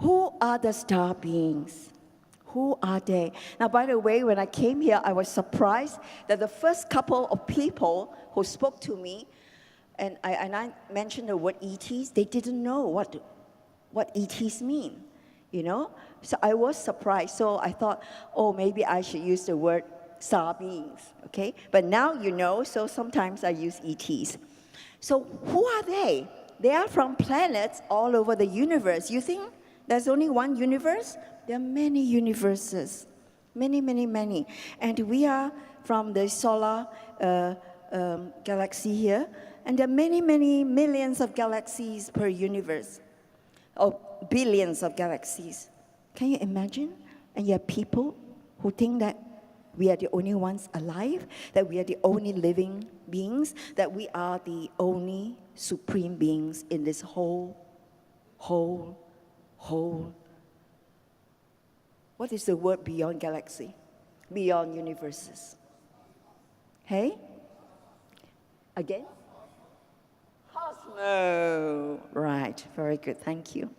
Who are the star beings? Who are they? Now, by the way, when I came here, I was surprised that the first couple of people who spoke to me, and I mentioned the word ETs, they didn't know what ETs mean, you know? So I was surprised. So I thought, oh, maybe I should use the word star beings, okay? But now you know, so sometimes I use ETs. So who are they? They are from planets all over the universe. You think there's only one universe? There are many universes, many, many, many. And we are from the solar galaxy here, and there are many, many millions of galaxies per universe, or billions of galaxies. Can you imagine? And yet people who think that we are the only ones alive, that we are the only living beings, that we are the only supreme beings in this whole. What is the word beyond galaxy? Beyond universes. Hey? Again? Cosmo. Right, very good, thank you.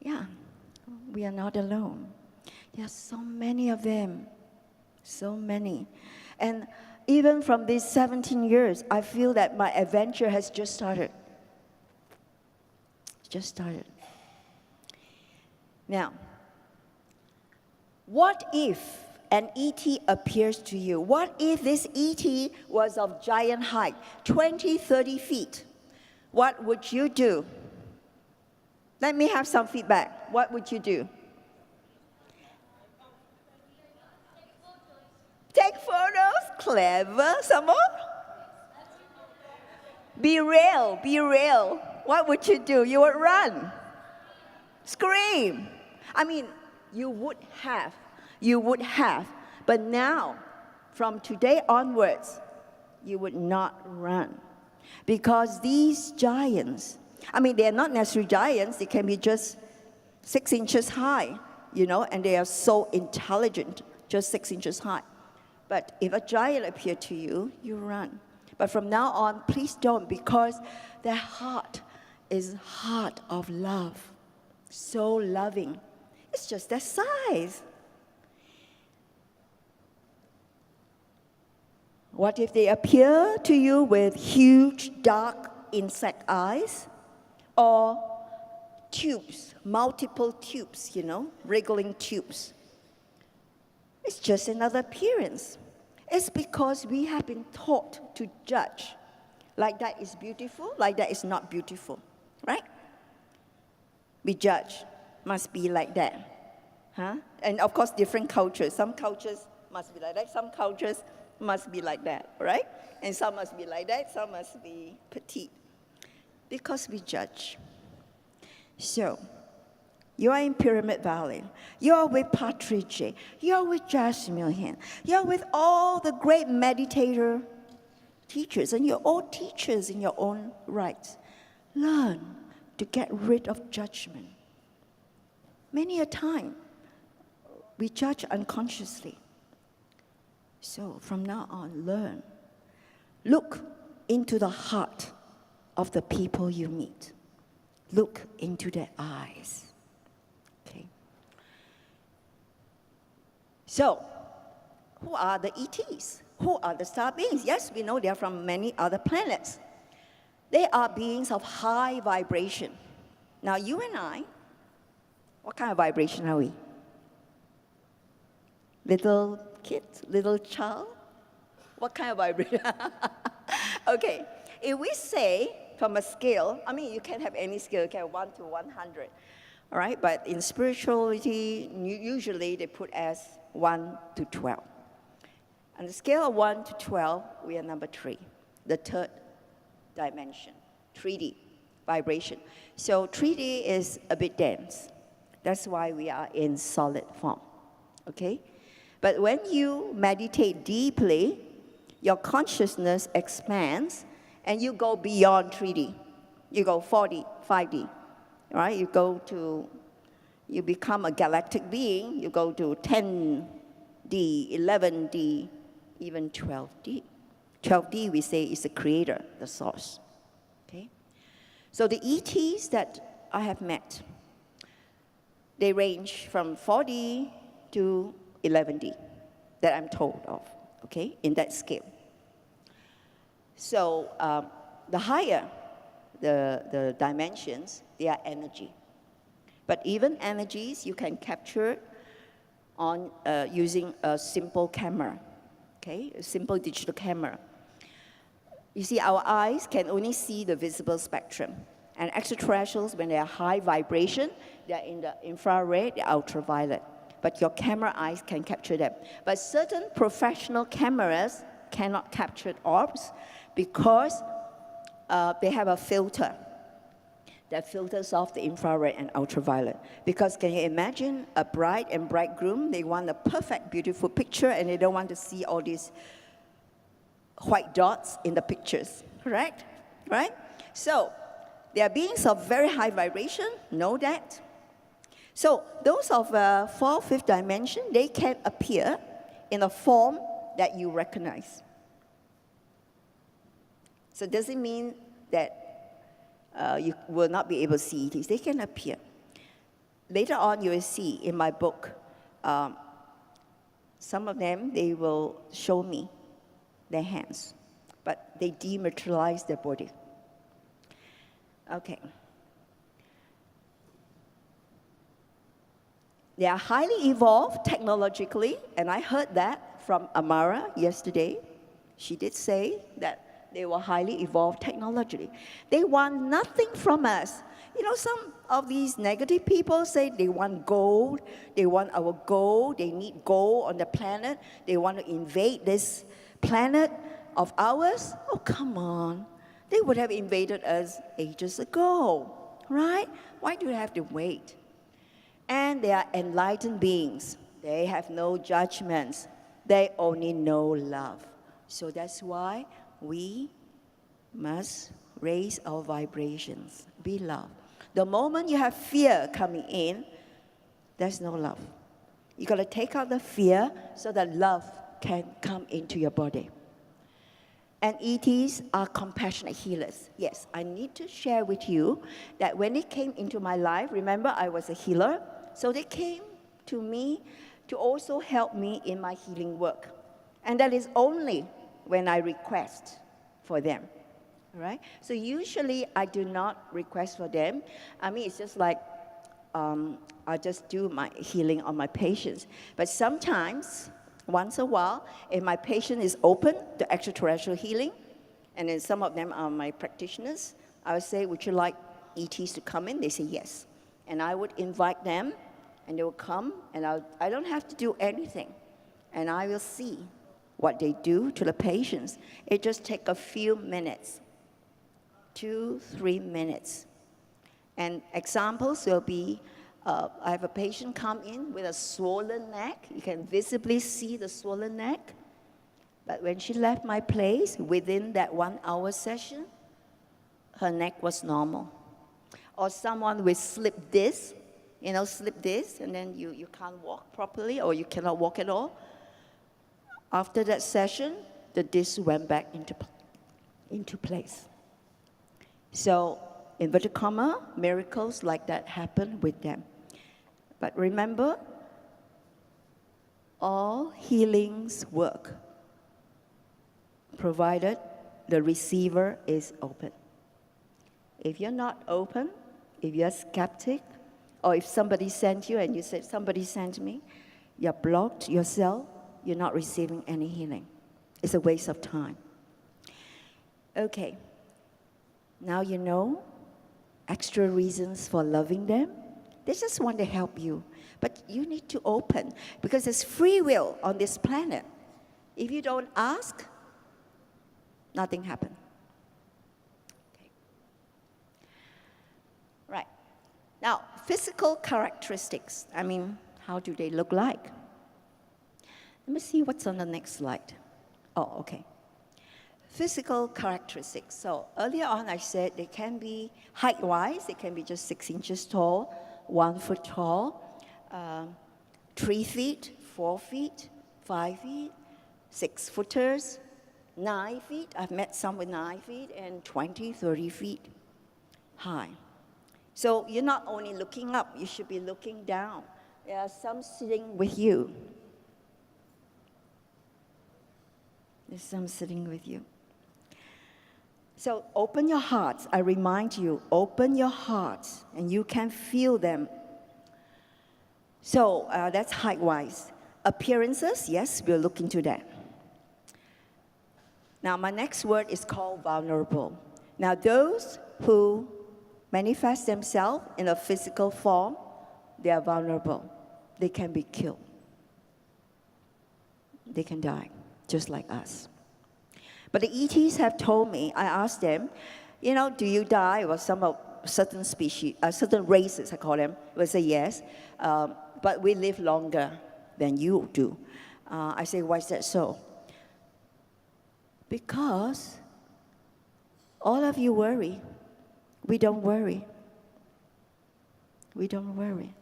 Yeah, we are not alone. There are so many of them, so many. And even from these 17 years, I feel that my adventure has just started. Just started. Now, what if an ET appears to you? What if this ET was of giant height, 20, 30 feet? What would you do? Let me have some feedback. What would you do? Take photos? Clever. Some more? Be real, be real. What would you do? You would run. Scream. I mean, you would have. But now, from today onwards, you would not run. Because these giants, I mean, they are not necessarily giants. They can be just 6 inches high, you know, and they are so intelligent, just 6 inches high. But if a giant appeared to you, you run. But from now on, please don't, because their heart is heart of love. So loving. It's just their size. What if they appear to you with huge, dark insect eyes? Or tubes, multiple tubes, you know, wriggling tubes. It's just another appearance. It's because we have been taught to judge. Like that is beautiful, like that is not beautiful, right? We judge, must be like that. Huh? And of course, different cultures. Some cultures must be like that, some cultures must be like that, right? And some must be like that, some must be petite. Because we judge. So, you are in Pyramid Valley. You are with Patrice. You are with Jasmine. You are with all the great meditator teachers, and you're all teachers in your own right. Learn to get rid of judgment. Many a time, we judge unconsciously. So from now on, learn. Look into the heart of the people you meet. Look into their eyes. Okay. So, who are the ETs? Who are the star beings? Yes, we know they are from many other planets. They are beings of high vibration. Now, you and I, what kind of vibration are we? Little kid, little child? What kind of vibration? Okay, if we say from a scale, I mean, you can have any scale, you can have 1 to 100, all right? But in spirituality, usually they put as 1 to 12. On the scale of 1 to 12, we are number 3, the third dimension, 3D, vibration. So 3D is a bit dense. That's why we are in solid form, okay? But when you meditate deeply, your consciousness expands and you go beyond 3D. You go 4D, 5D, right? You become a galactic being, you go to 10D, 11D, even 12D. 12D, we say, is the creator, the source, okay? So the ETs that I have met, They range from 4D to 11D that I'm told of, okay, in that scale. So the higher the dimensions, they are energy. But even energies, you can capture on using a simple camera, okay, a simple digital camera. You see, our eyes can only see the visible spectrum. And extraterrestrials, when they are high vibration, they are in the infrared, the ultraviolet. But your camera eyes can capture them. But certain professional cameras cannot capture orbs because they have a filter that filters off the infrared and ultraviolet. Because can you imagine a bride and bridegroom, they want a perfect, beautiful picture, and they don't want to see all these white dots in the pictures, correct? Right? So, they are beings of very high vibration, know that. So, those of 4th, 5th dimension, they can appear in a form that you recognize. So, does it mean that you will not be able to see ETs? They can appear. Later on, you will see in my book, some of them, they will show me their hands, but they dematerialize their body. Okay. They are highly evolved technologically, and I heard that from Amara yesterday. She did say that they were highly evolved technologically. They want nothing from us. You know, some of these negative people say they want gold, they want our gold, they need gold on the planet, they want to invade this planet of ours. Oh, come on. They would have invaded us ages ago, right? Why do we have to wait? And they are enlightened beings. They have no judgments. They only know love. So that's why we must raise our vibrations, be love. The moment you have fear coming in, there's no love. You got to take out the fear so that love can come into your body. And ETs are compassionate healers. Yes, I need to share with you that when they came into my life, remember I was a healer, so they came to me to also help me in my healing work. And that is only when I request for them, right? So usually I do not request for them. I mean, it's just like I just do my healing on my patients. But sometimes, once a while, if my patient is open to extraterrestrial healing, and then some of them are my practitioners, I would say, would you like ETs to come in? They say yes. And I would invite them, and they will come, and I don't have to do anything. And I will see what they do to the patients. It just takes a few minutes, 2-3 minutes. And examples will be, I have a patient come in with a swollen neck. You can visibly see the swollen neck. But when she left my place, within that 1 hour session, her neck was normal. Or someone with slip disc, slip disc, and then you can't walk properly, or you cannot walk at all. After that session, the disc went back into place. So, inverted comma, miracles like that happen with them. But remember, all healings work, provided the receiver is open. If you're not open, if you're skeptic, or if somebody sent you and you said, somebody sent me, you're blocked yourself, you're not receiving any healing. It's a waste of time. Okay, now you know extra reasons for loving them. They just want to help you, but you need to open, because there's free will on this planet. If you don't ask, nothing happens. Okay. Right. Now, physical characteristics. I mean, how do they look like? Let me see what's on the next slide. Oh, okay. Physical characteristics. So earlier on I said they can be height-wise, they can be just 6 inches tall, 1 foot tall, 3 feet, 4 feet, 5 feet, 6-footers, 9 feet. I've met some with 9 feet and 20, 30 feet high. So you're not only looking up, you should be looking down. There are some sitting with you. There's some sitting with you. So open your hearts. I remind you, open your hearts, and you can feel them. So that's height-wise. Appearances, yes, we'll look into that. Now, my next word is called vulnerable. Now, those who manifest themselves in a physical form, they are vulnerable. They can be killed. They can die, just like us. But the ETs have told me, I asked them, do you die? Well, some of certain species, certain races, I call them, will say yes, but we live longer than you do. I say, why is that so? Because all of you worry. We don't worry. We don't worry.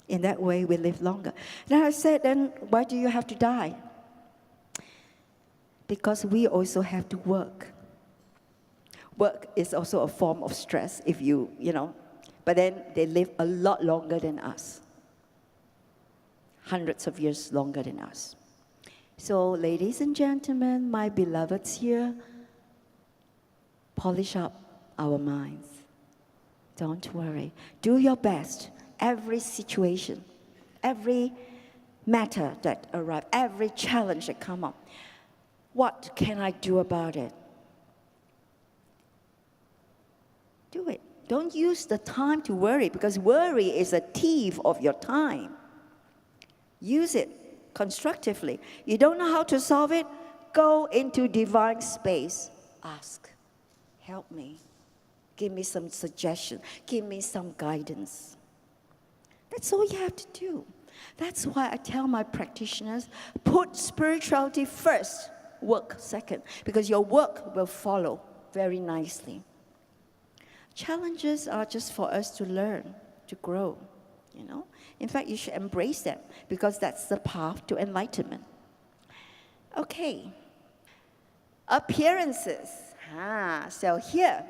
In that way, we live longer. Then I said, then why do you have to die? Because we also have to work. Work is also a form of stress if but then they live a lot longer than us. Hundreds of years longer than us. So, ladies and gentlemen, my beloveds here, polish up our minds. Don't worry. Do your best. Every situation, every matter that arrives, every challenge that comes up, what can I do about it? Do it. Don't use the time to worry, because worry is a thief of your time. Use it constructively. You don't know how to solve it? Go into divine space. Ask, help me. Give me some suggestion. Give me some guidance. That's all you have to do. That's why I tell my practitioners, put spirituality first, work second, because your work will follow very nicely. Challenges are just for us to learn, to grow, In fact, you should embrace them, because that's the path to enlightenment. Okay. Appearances. So here,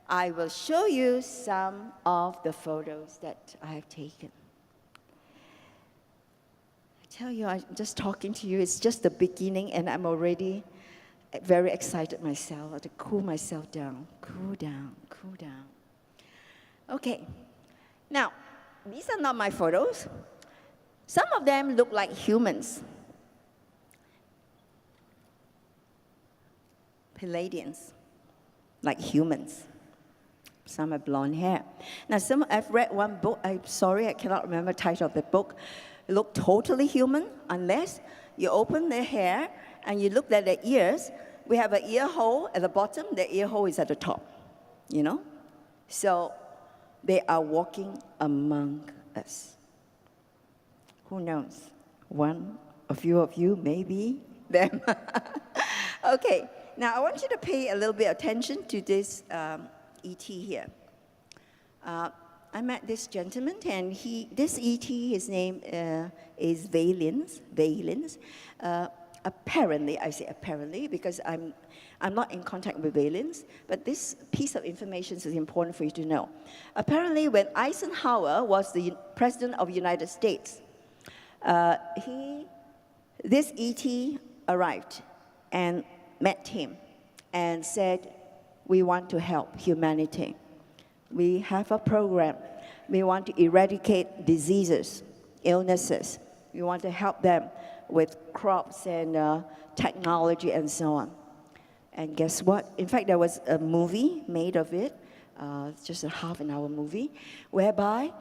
I will show you some of the photos that I have taken. I tell you, I'm just talking to you, it's just the beginning, and I'm already very excited myself. I have to cool myself down. Cool down, cool down. Okay. Now, these are not my photos. Some of them look like humans. Palladians, like humans. Some have blonde hair. Now, I've read one book. I'm sorry, I cannot remember the title of the book. It looked totally human, unless you open their hair and you look at their ears. We have an ear hole at the bottom. The ear hole is at the top, So they are walking among us. Who knows? A few of you, maybe them. Okay, now I want you to pay a little bit attention to this ET here. I met this gentleman, and this ET, his name is Valens. Apparently, I say apparently because I'm not in contact with Valens, but this piece of information is important for you to know. Apparently, when Eisenhower was the president of the United States, this ET arrived and met him and said, we want to help humanity. We have a program. We want to eradicate diseases, illnesses. We want to help them with crops and technology and so on. And guess what? In fact, there was a movie made of it, just a half-an-hour movie, whereby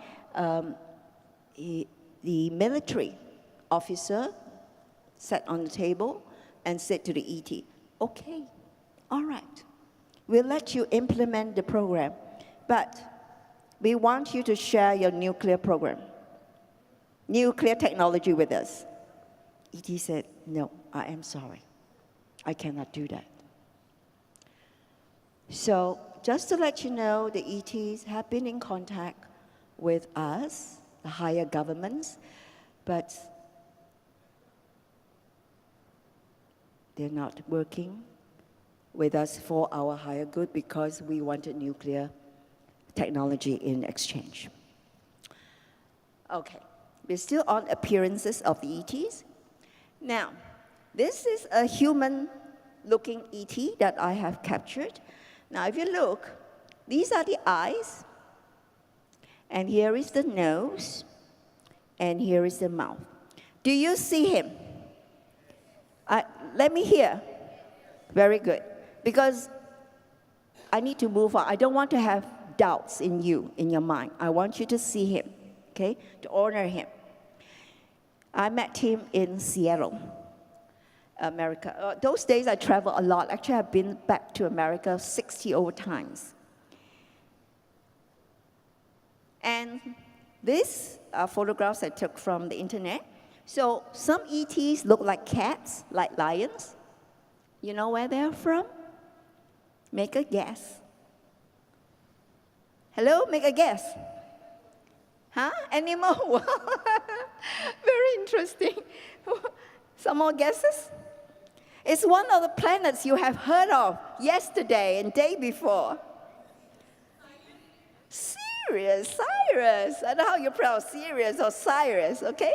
the military officer sat on the table and said to the ET, okay, all right, we'll let you implement the program, but we want you to share your nuclear program, nuclear technology with us. ET said, no, I am sorry. I cannot do that. So just to let you know, the ETs have been in contact with us, the higher governments, but they're not working with us for our higher good because we wanted nuclear technology in exchange. Okay, we're still on appearances of the ETs. Now, this is a human-looking ET that I have captured. Now, if you look, these are the eyes, and here is the nose, and here is the mouth. Do you see him? Let me hear. Very good. Because I need to move on. I don't want to have doubts in you, in your mind. I want you to see him, okay, to honor him. I met him in Seattle, America. Those days I travel a lot. Actually, I've been back to America 60 over times. And these are photographs I took from the internet. So some ETs look like cats, like lions. You know where they're from? Make a guess. Hello, make a guess. Huh? Animal? Very interesting. Some more guesses? It's one of the planets you have heard of yesterday and day before. Sirius, Cyrus. I don't know how you pronounce Sirius or Cyrus, okay?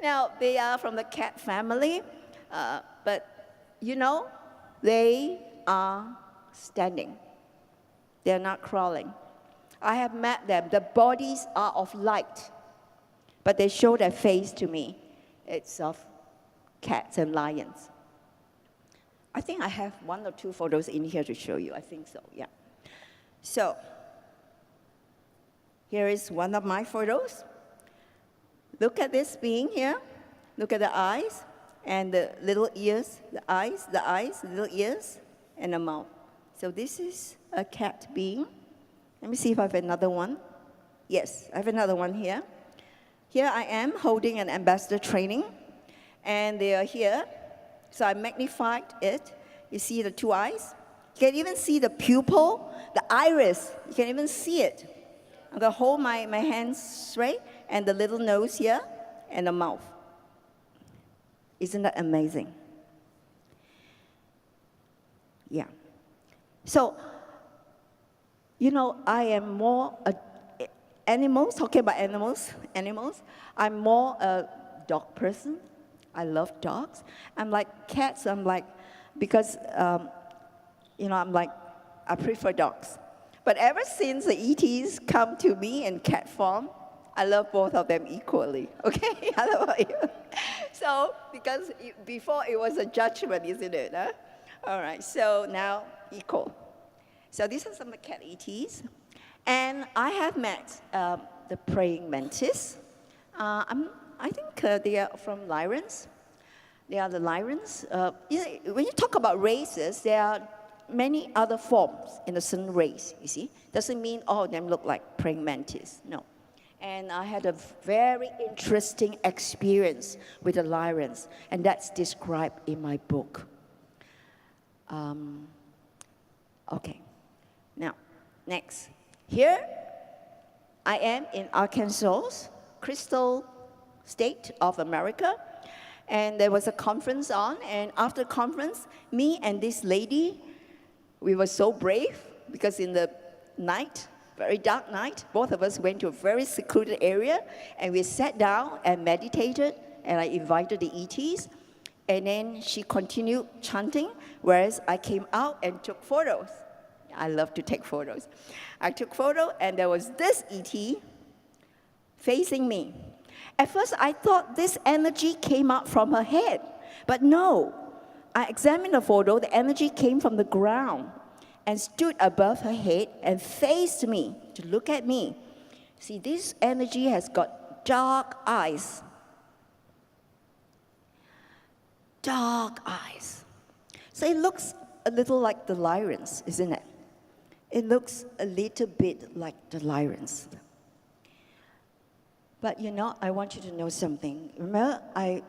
Now, they are from the cat family, but you know, they are standing. They're not crawling. I have met them. The bodies are of light, but they show their face to me. It's of cats and lions. I think I have 1 or 2 photos in here to show you. I think so, yeah. So, here is one of my photos. Look at this being here. Look at the eyes and the little ears, the eyes, the little ears, and the mouth. So this is a cat being. Let me see if I have another one. Yes, I have another one here. Here I am holding an ambassador training, and they are here. So I magnified it. You see the 2 eyes? You can even see the pupil, the iris. You can even see it. I'm going to hold my hands straight, and the little nose here, and the mouth. Isn't that amazing? Yeah. So, you know, I am more animals, talking about animals, I'm more a dog person. I love dogs. I'm like cats, because, you know, I prefer dogs. But ever since the ETs come to me in cat form, I love both of them equally, okay? How about you? So, because before it was a judgment, isn't it? Huh? All right, so now equal. So these are some of the cat ETs. And I have met the praying mantis. I think they are from Lyrans. They are the Lyrans. When you talk about races, there are many other forms in the sun race, you see. Doesn't mean all of them look like praying mantis, no. And I had a very interesting experience with the Lyrans, and that's described in my book. Okay, now, next. Here, I am in Arkansas, Crystal State of America, and there was a conference on, and after the conference, me and this lady, we were so brave, because in the night, very dark night, both of us went to a very secluded area, and we sat down and meditated, and I invited the ETs, and then she continued chanting, whereas I came out and took photos. I love to take photos. I took photo, and there was this ET facing me. At first, I thought this energy came out from her head, but no. I examined the photo, the energy came from the ground and stood above her head and faced me to look at me. See, this energy has got dark eyes. Dark eyes. So it looks a little like the Lyrans, isn't it? It looks a little bit like the Lyrans. But you know, I want you to know something. Remember, I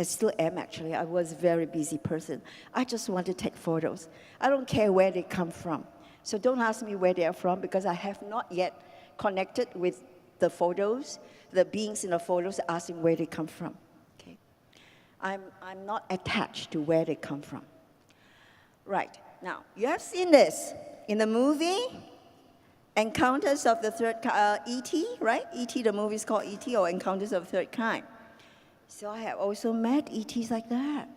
still am actually, I was a very busy person. I just want to take photos. I don't care where they come from. So don't ask me where they are from, because I have not yet connected with the photos, the beings in the photos, asking where they come from. Okay? I'm not attached to where they come from. Right, now, you have seen this in the movie Encounters of the Third Kind, E.T., right? E.T., the movie is called E.T. or Encounters of the Third Kind. So I have also met E.T.s like that.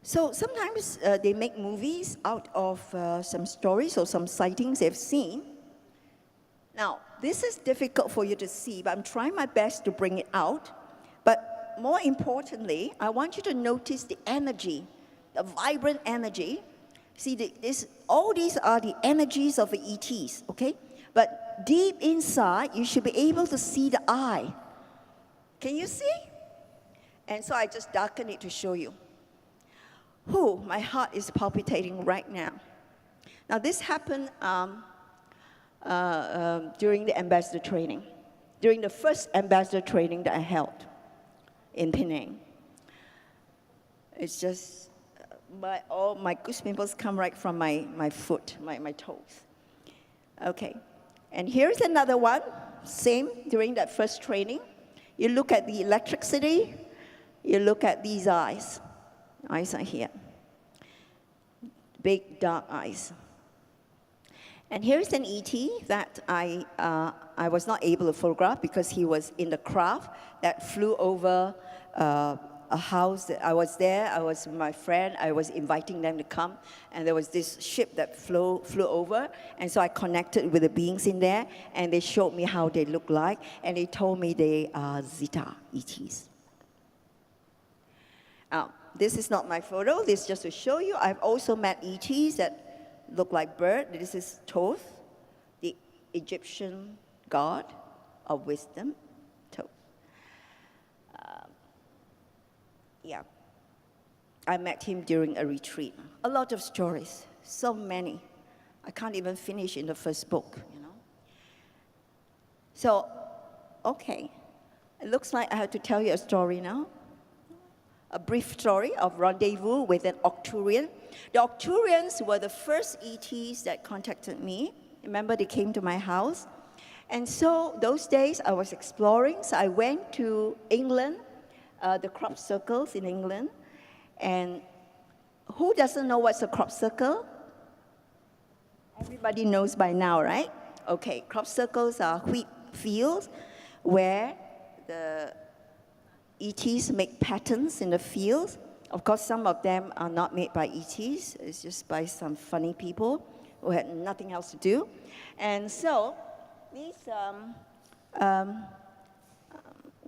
So sometimes they make movies out of some stories or some sightings they've seen. Now, this is difficult for you to see, but I'm trying my best to bring it out. But more importantly, I want you to notice the energy, the vibrant energy. See, all these are the energies of the ETs, okay? But deep inside, you should be able to see the eye. Can you see? And so I just darken it to show you. My heart is palpitating right now. Now, this happened during the ambassador training, during the first ambassador training that I held in Penang. It's just, all my goose pimples come right from my foot, my toes. Okay, and here's another one, same during that first training. You look at the electricity, you look at these eyes. Eyes are here. Big, dark eyes. And here's an ET that I was not able to photograph because he was in the craft that flew over a house. I was there, I was with my friend, I was inviting them to come, and there was this ship that flew over, and so I connected with the beings in there, and they showed me how they look like, and they told me they are Zeta ETs. This is not my photo, this is just to show you. I've also met ETs that look like bird. This is Thoth, the Egyptian god of wisdom. Thoth. Yeah, I met him during a retreat. A lot of stories, so many. I can't even finish in the first book, you know. So, okay, it looks like I have to tell you a story now. A brief story of rendezvous with an Arcturian. The Arcturians were the first ETs that contacted me. Remember, they came to my house. And so those days I was exploring. So I went to England, the crop circles in England. And who doesn't know what's a crop circle? Everybody knows by now, right? Okay, crop circles are wheat fields where the ETs make patterns in the fields. Of course, some of them are not made by ETs. It's just by some funny people who had nothing else to do. And so, these,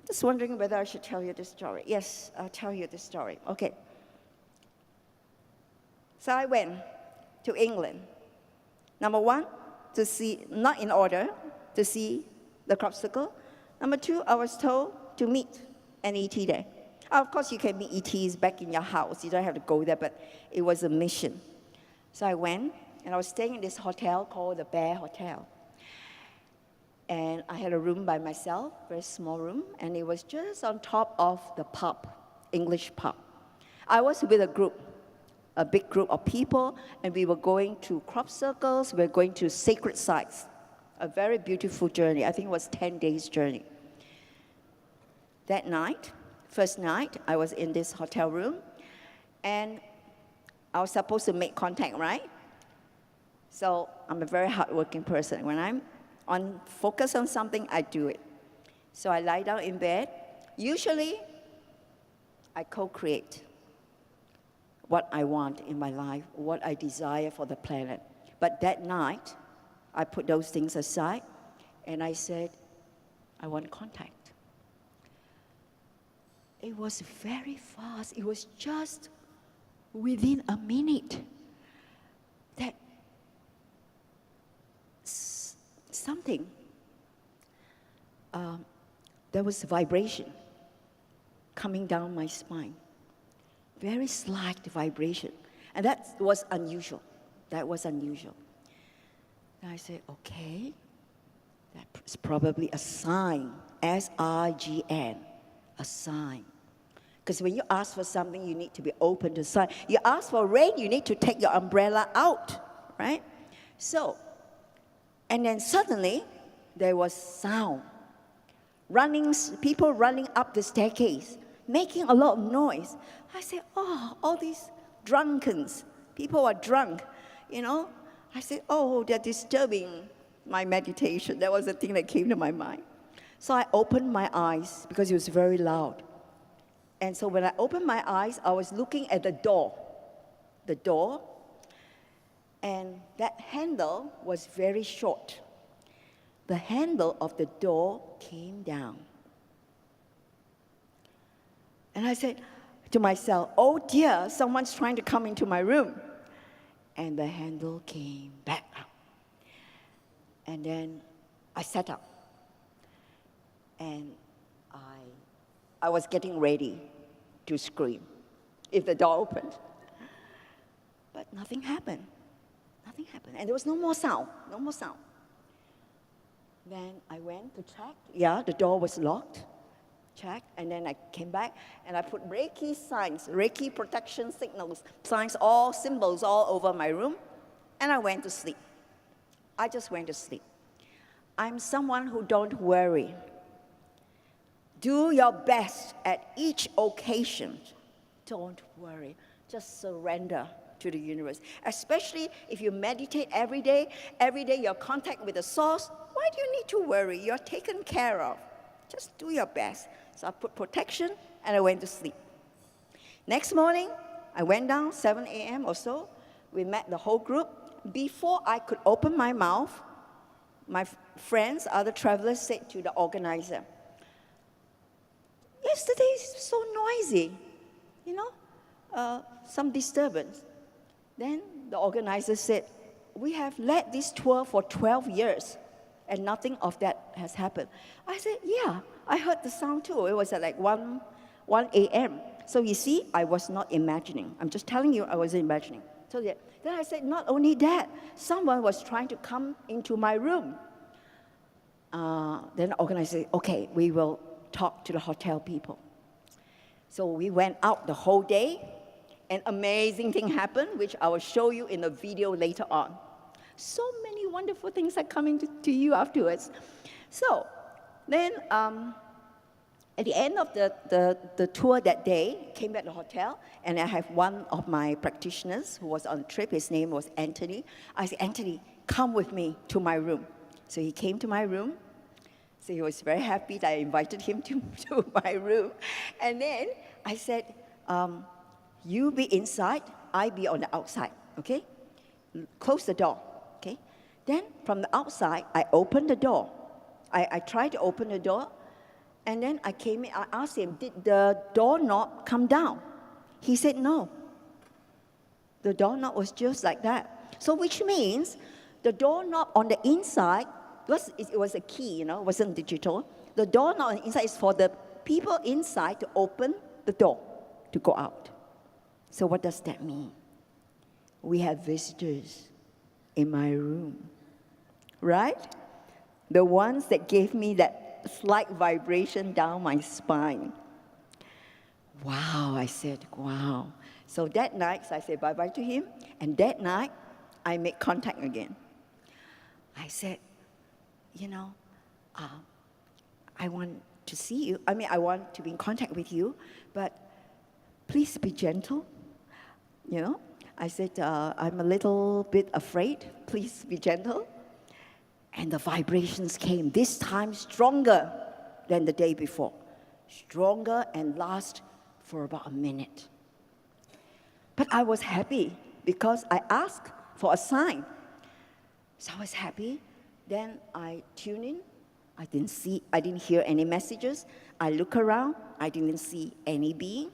just wondering whether I should tell you this story. Yes, I'll tell you this story. Okay. So I went to England. Number one, to see, not in order, to see the crop circle. Number two, I was told to meet an ET there. Of course, you can meet ETs back in your house. You don't have to go there, but it was a mission. So I went, and I was staying in this hotel called the Bear Hotel. And I had a room by myself, very small room, and it was just on top of the pub, English pub. I was with a group, a big group of people, and we were going to crop circles, we were going to sacred sites. A very beautiful journey. I think it was 10 days journey. That night, first night, I was in this hotel room, and I was supposed to make contact, right? So I'm a very hardworking person. When I'm focused on something, I do it. So I lie down in bed. Usually, I co-create what I want in my life, what I desire for the planet. But that night, I put those things aside, and I said, I want contact. It was very fast. It was just within a minute that something, there was vibration coming down my spine. Very slight vibration. And that was unusual. That was unusual. And I said, okay, that's probably a sign, S-I-G-N, a sign. Because when you ask for something, you need to be open to sign. You ask for rain, you need to take your umbrella out, right? So, and then suddenly, there was sound. People running up the staircase, making a lot of noise. I said, oh, all these drunkens, people are drunk, you know. I said, oh, they're disturbing, my meditation. That was the thing that came to my mind. So I opened my eyes because it was very loud. And so when I opened my eyes, I was looking at the door, and that handle was very short. The handle of the door came down. And I said to myself, oh dear, someone's trying to come into my room. And the handle came back up. And then I sat up. And I was getting ready to scream if the door opened. But nothing happened. Nothing happened. And there was no more sound. Then I went to check. Yeah, the door was locked. Check. And then I came back and I put Reiki signs, Reiki protection signals, signs, all symbols all over my room. And I went to sleep. I just went to sleep. I'm someone who don't worry. Do your best at each occasion. Don't worry. Just surrender to the universe. Especially if you meditate every day you're in contact with the source, why do you need to worry? You're taken care of. Just do your best. So I put protection and I went to sleep. Next morning, I went down, 7 a.m. or so. We met the whole group. Before I could open my mouth, my friends, other travelers said to the organizer, yesterday is so noisy, some disturbance. Then the organizer said, we have led this tour for 12 years, and nothing of that has happened. I said, yeah, I heard the sound too. It was at like 1 a.m. So you see, I was not imagining. I'm just telling you I wasn't imagining. So then I said, not only that, someone was trying to come into my room. Then the organizer said, okay, we will talk to the hotel people. So we went out the whole day. An amazing thing happened, which I will show you in a video later on. So many wonderful things are coming to you afterwards. So then at the end of the tour that day, came back to the hotel, and I have one of my practitioners who was on the trip. His name was Anthony. I said, Anthony, come with me to my room. So he came to my room. So he was very happy that I invited him to my room. And then I said, you be inside, I be on the outside, okay? Close the door, okay? Then from the outside, I opened the door. I tried to open the door, and then I came in, I asked him, did the doorknob come down? He said no. The doorknob was just like that. So which means the doorknob on the inside, it was a key, it wasn't digital. The doorknob on the inside is for the people inside to open the door to go out. So what does that mean? We have visitors in my room, right? The ones that gave me that slight vibration down my spine. Wow, I said, wow. So that night, I said bye-bye to him, and that night, I made contact again. I said, I want to see you. I want to be in contact with you, but please be gentle. I said, I'm a little bit afraid. Please be gentle. And the vibrations came, this time stronger than the day before. Stronger and last for about a minute. But I was happy because I asked for a sign. So I was happy. Then I tuned in. I didn't hear any messages. I looked around. I didn't see any being.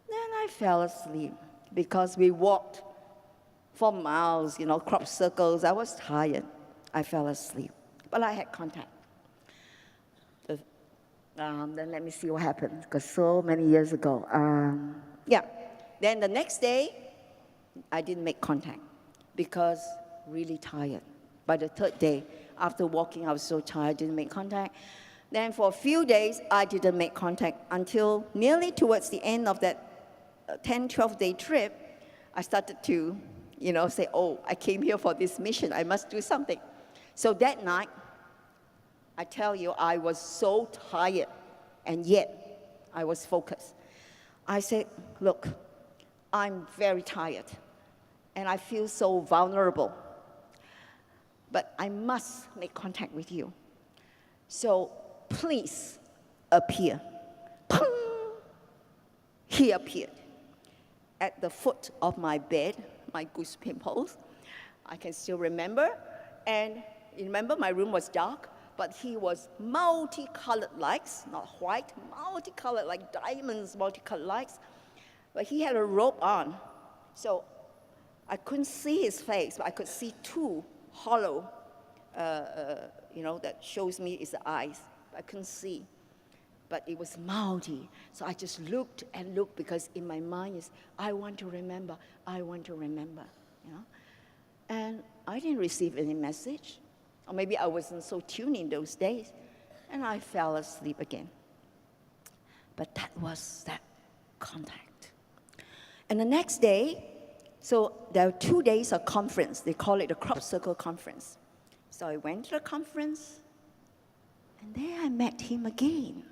Then I fell asleep because we walked for miles, crop circles. I was tired. I fell asleep. But I had contact. Then let me see what happened, because so many years ago. Then the next day, I didn't make contact because really tired. By the third day, after walking, I was so tired, didn't make contact. Then for a few days, I didn't make contact until nearly towards the end of that 10, 12-day trip, I started to, say, oh, I came here for this mission. I must do something. So that night, I tell you, I was so tired, and yet I was focused. I said, look, I'm very tired, and I feel so vulnerable. but I must make contact with you. So please appear. He appeared at the foot of my bed, my goose pimples. I can still remember. And you remember my room was dark, but he was multicolored lights, not white, multicolored like diamonds, multicolored lights. But he had a robe on. So I couldn't see his face, but I could see two hollow, that shows me is the eyes. I couldn't see. But it was multi. So I just looked and looked because in my mind is, I want to remember, And I didn't receive any message. Or maybe I wasn't so tuned in those days. And I fell asleep again. But that was that contact. And the next day, so there are 2 days of conference. They call it the Crop Circle Conference. So I went to the conference, and there I met him again.